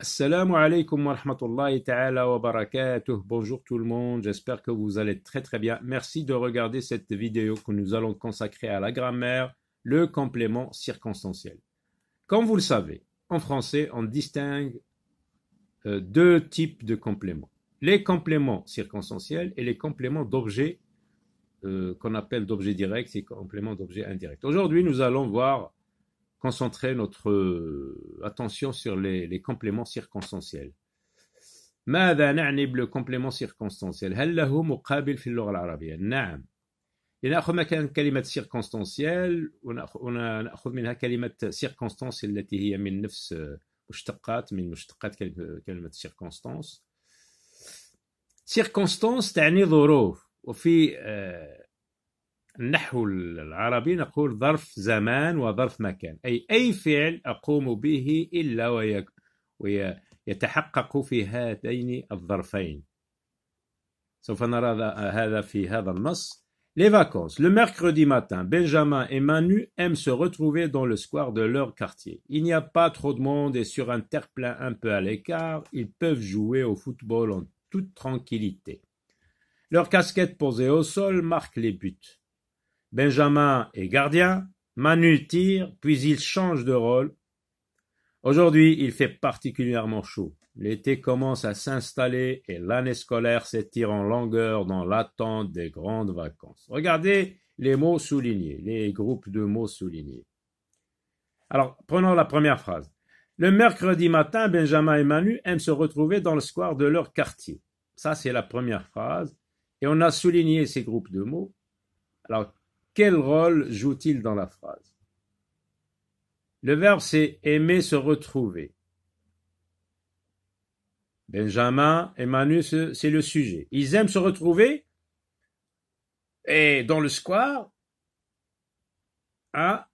Assalamu alaikum wa rahmatullahi ta'ala wa barakatuh. Bonjour tout le monde, j'espère que vous allez très très bien. Merci de regarder cette vidéo que nous allons consacrer à la grammaire, le complément circonstanciel. Comme vous le savez, en français, on distingue deux types de compléments. Les compléments circonstanciels et les compléments d'objets qu'on appelle d'objets directs et compléments d'objets indirects. Aujourd'hui, nous allons concentrer notre attention sur les compléments circonstanciels. ماذا نعني بالcomplément circonstanciel؟ هل له مقابل في اللغة العربية؟ نعم. لنأخذ مكان كلمة circonstanciel ونأخذ منها كلمة circonstance التي هي من نفس مشتقات كلمة circonstance. circonstance تعني ظروف، وفي النحو العربي نقول ظرف زمان وظرف مكان، أي فعل أقوم به إلا ويتحقق في هذين الظرفين. سوف نرى هذا في هذا النص. Les vacances. Le mercredi matin, Benjamin et Manu aiment se retrouver dans le square de leur quartier. Il n'y a pas trop de monde et sur un terre-plein un peu à l'écart, ils peuvent jouer au football en toute tranquillité. Leurs casquettes posées au sol marquent les buts. Benjamin est gardien, Manu tire, puis il change de rôle. Aujourd'hui, il fait particulièrement chaud. L'été commence à s'installer et l'année scolaire s'étire en longueur dans l'attente des grandes vacances. Regardez les mots soulignés, les groupes de mots soulignés. Alors, prenons la première phrase. Le mercredi matin, Benjamin et Manu aiment se retrouver dans le square de leur quartier. Ça, c'est la première phrase. Et on a souligné ces groupes de mots. Alors, quel rôle joue-t-il dans la phrase? Le verbe, c'est aimer se retrouver. Benjamin et Manu, c'est le sujet. Ils aiment se retrouver et dans le square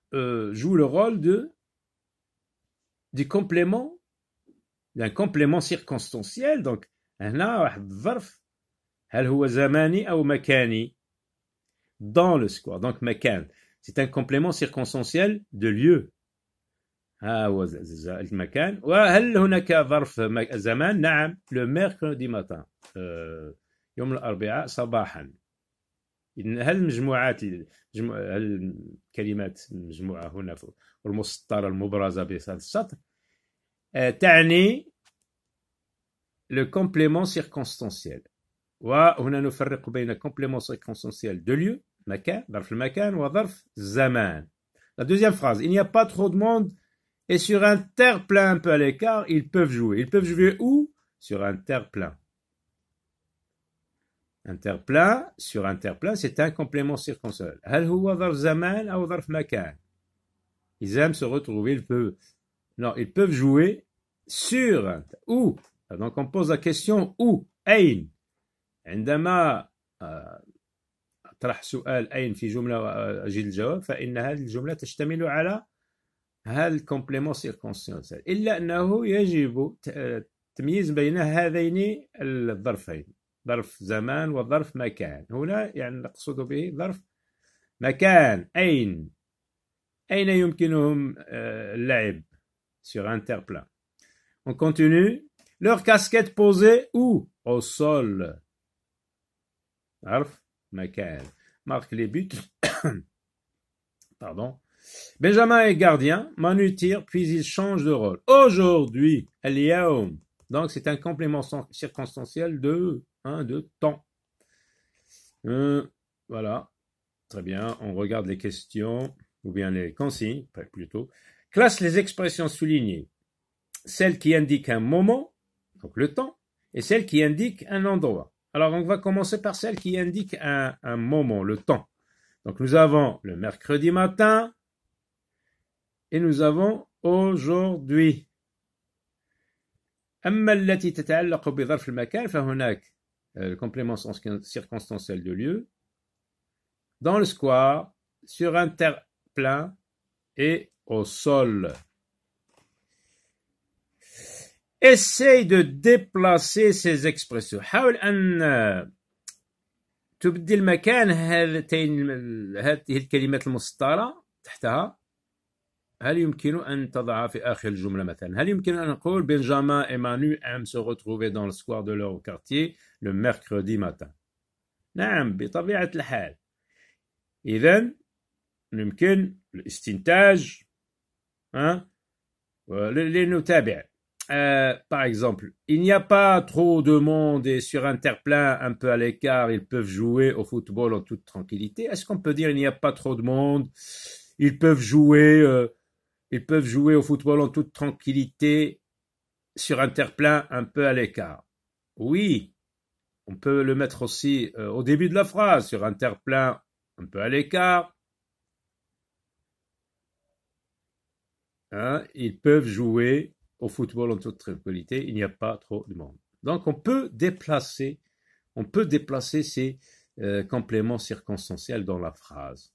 joue le rôle du complément, d'un complément circonstanciel. Donc, هنا واحد الظرف هل هو زماني أو مكاني dans le square. Donc, مكان, c'est un complément circonstanciel de lieu. ها هو المكان. وهل هناك ظرف زمان؟ نعم، le mercredi matin، يوم الأربعاء صباحا. هل الكلمات المجموعة هنا والمسطرة المبرزة بهذا السطر تعني le complément circonstanciel. وهنا نفرق بين complément circonstanciel de lieu مكان، ظرف المكان، وظرف الزمان. La deuxième phrase, il n'y a pas trop de monde et sur un terre-plein un peu à l'écart, ils peuvent jouer. Ils peuvent jouer où? Sur un terre-plein. Un terre-plein, sur un terre-plein, c'est un complément circonstanciel. هل هو ظرف زمان أو ظرف مكان؟ Ils aiment se retrouver, ils peuvent jouer sur un terre. Où? Donc on pose la question où? أين؟ عندما أطرح سؤال أين في جملة وأجد الجواب فإن هذه الجملة تشتمل على هذا الكومبليمون سيركونستانسيال، إلا أنه يجب تمييز بين هذين الظرفين، ظرف زمان وظرف مكان. هنا يعني نقصد به ظرف مكان. أين يمكنهم اللعب؟ sur un terre-plein. On continue. Leur casquette posée où? Au sol. ظرف مكان. Marque les buts. Pardon. Benjamin est gardien, Manu tire, puis il change de rôle. Aujourd'hui, اليوم. Donc c'est un complément circonstanciel de temps. Voilà. Très bien. On regarde les questions, ou bien les consignes, plutôt. Classe les expressions soulignées. Celles qui indiquent un moment, donc le temps, et celles qui indiquent un endroit. Alors on va commencer par celles qui indiquent un moment, le temps. Donc nous avons le mercredi matin et nous avons aujourd'hui. أما التي تتعلق بظرف المكان فهناك le complément circonstanciel de lieu, dans le square, sur un terre-plein et au sol. Essaye de déplacer ces expressions. حاول أن تبدل مكان هذه الكلمات المسطرة تحتها هل يمكن أن تضع في آخر الجملة مثلا هل يمكن أن نقول Benjamin et Manu aiment se retrouver dans le square de leur quartier le mercredi matin. نعم بطبيعة الحال. إذن يمكن الاستنتاج لنتابع. Par exemple, il n'y a pas trop de monde et sur un terre-plein un peu à l'écart, ils peuvent jouer au football en toute tranquillité. Est-ce qu'on peut dire il n'y a pas trop de monde, ils peuvent jouer au football en toute tranquillité sur un terre-plein un peu à l'écart? Oui, on peut le mettre aussi au début de la phrase, sur un terre-plein un peu à l'écart. Ils peuvent jouer au football en toute tranquillité, il n'y a pas trop de monde. Donc on peut déplacer ces compléments circonstanciels dans la phrase.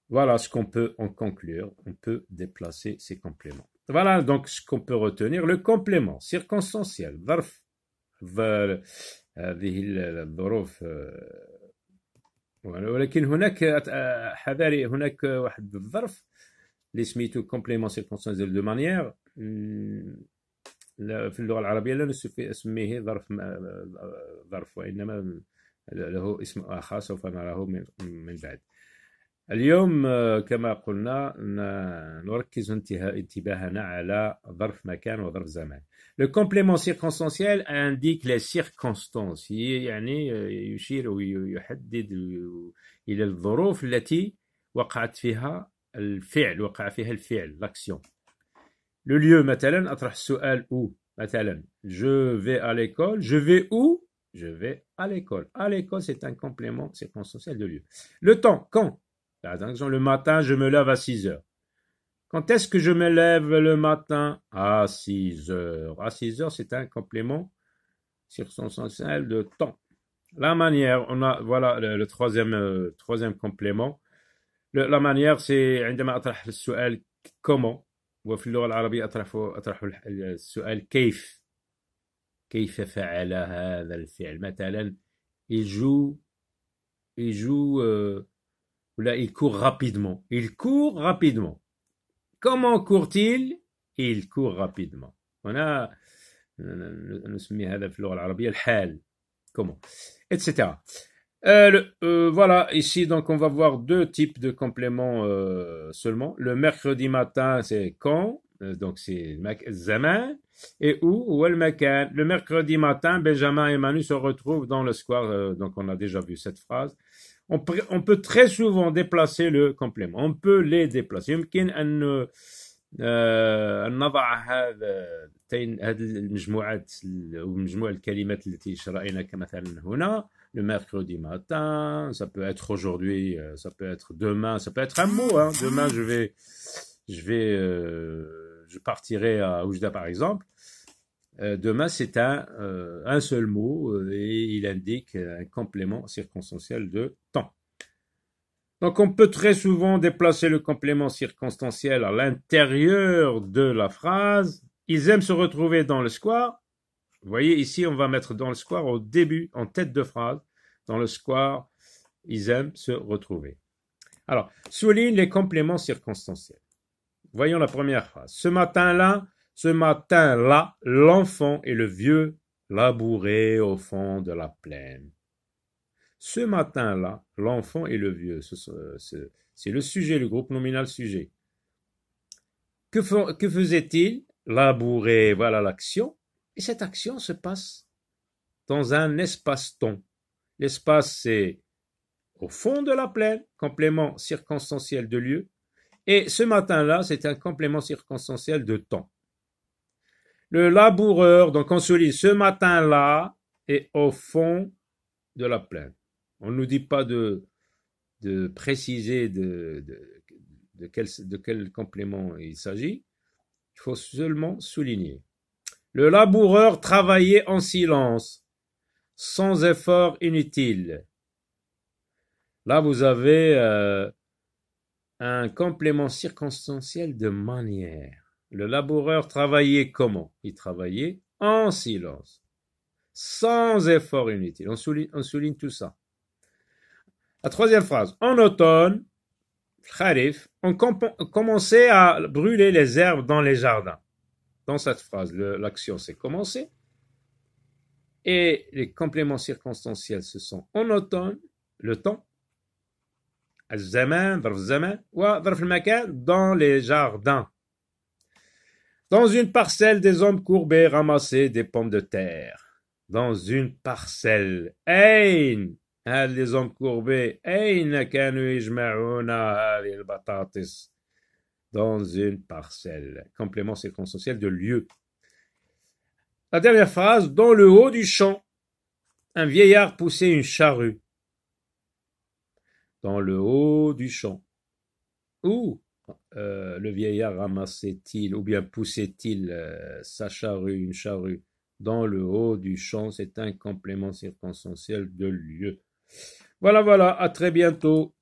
Voilà ce qu'on peut en conclure, on peut déplacer ces compléments. Voilà donc ce qu'on peut retenir, le complément circonstanciel, ظرف هذه الظروف. ولكن هناك حذاري هناك واحد الظرف اللي سميتو complément circonstanciel de manière في اللغة العربية لا نسميه ظرف وإنما له اسم آخر سوف نراه من بعد. اليوم كما قلنا نركز انتباهنا على ظرف مكان وظرف زمان. Le complément circonstanciel indique les circonstances يعني يشير ويحدد إلى الظروف التي وقع فيها الفعل l'action. Le lieu مثلا أطرح السؤال où مثلا je vais à l'école, je vais où? Je vais à l'école. À l'école c'est un complément circonstanciel de lieu. Le temps, quand? Par exemple, le matin, je me lève à 6 heures. Quand est-ce que je me lève le matin? À 6 heures. À 6 heures, c'est un complément circonstanciel de temps. La manière, on a, voilà le troisième complément. La manière, c'est عندما أطرح السؤال comment. وفي اللغة العربية أطرح السؤال كيف فعل هذا الفعل. مثلا, il joue là, il court rapidement. Il court rapidement. Comment court-il? Il court rapidement. هنا نسمي هذا في اللغة العربية الحال. Comment? Etc. Voilà, ici, donc, on va voir deux types de compléments seulement. Le mercredi matin, c'est quand? Donc, c'est zaman. Et où? Ou le makan. Le mercredi matin, Benjamin et Manu se retrouvent dans le square. Donc, on a déjà vu cette phrase. On peut très souvent déplacer le complément. On peut les déplacer. يمكن أن نضع هذه المجموعات أو مجموع الكلمات التي رأينا كمثلا هنا. Le mercredi matin, ça peut être aujourd'hui, ça peut être demain, ça peut être un mot. Demain, je partirai à Oujda par exemple. Demain, c'est un seul mot et il indique un complément circonstanciel de temps. Donc, on peut très souvent déplacer le complément circonstanciel à l'intérieur de la phrase. Ils aiment se retrouver dans le square. Vous voyez, ici, on va mettre dans le square au début, en tête de phrase. Dans le square, ils aiment se retrouver. Alors, souligne les compléments circonstanciels. Voyons la première phrase. Ce matin-là, l'enfant et le vieux labouraient au fond de la plaine. Ce matin-là, l'enfant et le vieux, c'est le sujet, le groupe nominal sujet. Que faisait-il? Labourer, voilà l'action. Et cette action se passe dans un espace-temps. L'espace, c'est au fond de la plaine, complément circonstanciel de lieu. Et ce matin-là, c'est un complément circonstanciel de temps. Le laboureur, donc on souligne ce matin-là, est au fond de la plaine. On ne nous dit pas de préciser de quel complément il s'agit. Il faut seulement souligner. Le laboureur travaillait en silence, sans effort inutile. Là, vous avez un complément circonstanciel de manière. Le laboureur travaillait comment? Il travaillait en silence, sans effort inutile. On souligne tout ça. La troisième phrase. En automne, Kharif, ont commencé à brûler les herbes dans les jardins. Dans cette phrase, l'action c'est commencer. Et les compléments circonstanciels, ce sont en automne, le temps, الزمان, ظرف الزمان, وظرف المكان, dans les jardins. Dans une parcelle, des hommes courbés ramassaient des pommes de terre. Dans une parcelle. أين هاد les hommes courbés أين كانوا يجمعون هذه البطاطس. Dans une parcelle. Complément circonstanciel de lieu. La dernière phrase, dans le haut du champ, un vieillard poussait une charrue. Dans le haut du champ. Où le vieillard ramassait-il ou bien poussait-il sa charrue, une charrue. Dans le haut du champ, c'est un complément circonstanciel de lieu. Voilà, à très bientôt.